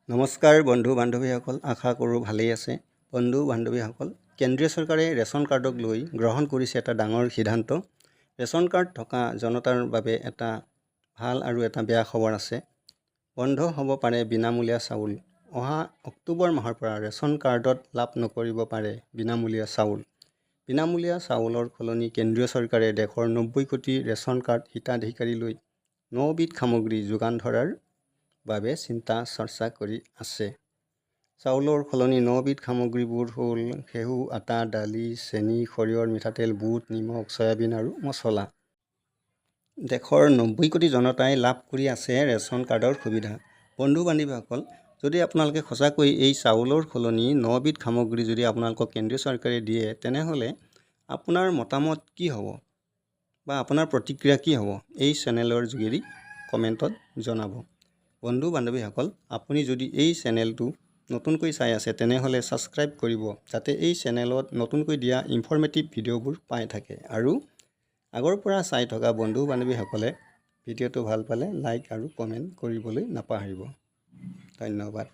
নমস্কাৰ বন্ধু বান্ধৱীসকল, আশা কৰোঁ ভালেই আছে। বন্ধু বান্ধৱীসকল, কেন্দ্ৰীয় চৰকাৰে ৰেচন কাৰ্ডক লৈ গ্ৰহণ কৰিছে এটা ডাঙৰ সিদ্ধান্ত। ৰেচন কাৰ্ড থকা জনতাৰ বাবে এটা ভাল আৰু এটা বেয়া খবৰ আছে। বন্ধ হ'ব পাৰে বিনামূলীয়া চাউল। অহা অক্টোবৰ মাহৰ পৰা ৰেচন কাৰ্ডত লাভ নকৰিব পাৰে বিনামূলীয়া চাউল। বিনামূলীয়া চাউলৰ সলনি কেন্দ্ৰীয় চৰকাৰে দেশৰ 90 কোটি ৰেচন কাৰ্ড হিতাধিকাৰীলৈ 9 বিধ সামগ্ৰী যোগান ধৰাৰ বাবে চিন্তা চৰ্চা কৰি আছে। চাউলৰ সলনি 9 বিধ সামগ্ৰীবোৰ হ'ল ঘেঁহু, আটা, দালি, চেনি, সৰিয়হ, মিঠাতেল, বুট, নিমখ, চয়াবিন আৰু মছলা। দেশৰ 90 কোটি জনতাই লাভ কৰি আছে ৰেচন কাৰ্ডৰ সুবিধা। বন্ধু বান্ধৱীসকল, যদি আপোনালোকে সঁচাকৈ এই চাউলৰ সলনি 9 বিধ সামগ্ৰী যদি আপোনালোকক কেন্দ্ৰীয় চৰকাৰে দিয়ে, তেনেহ'লে আপোনাৰ মতামত কি হ'ব বা আপোনাৰ প্ৰতিক্ৰিয়া কি হ'ব, এই চেনেলৰ যোগেদি কমেণ্টত জনাব। বন্ধু বান্ধৱীসকল, আপুনি যদি এই চেনেলটো নতুনকৈ চাই আছে তেনেহ'লে ছাবস্ক্ৰাইব কৰিব, যাতে এই চেনেলত নতুনকৈ দিয়া ইনফৰ্মেটিভ ভিডিঅ'বোৰ পাই থাকে। আৰু আগৰ পৰা চাই থকা বন্ধু বান্ধৱীসকলে ভিডিঅ'টো ভাল পালে লাইক আৰু কমেণ্ট কৰিবলৈ নাপাহৰিব। ধন্যবাদ।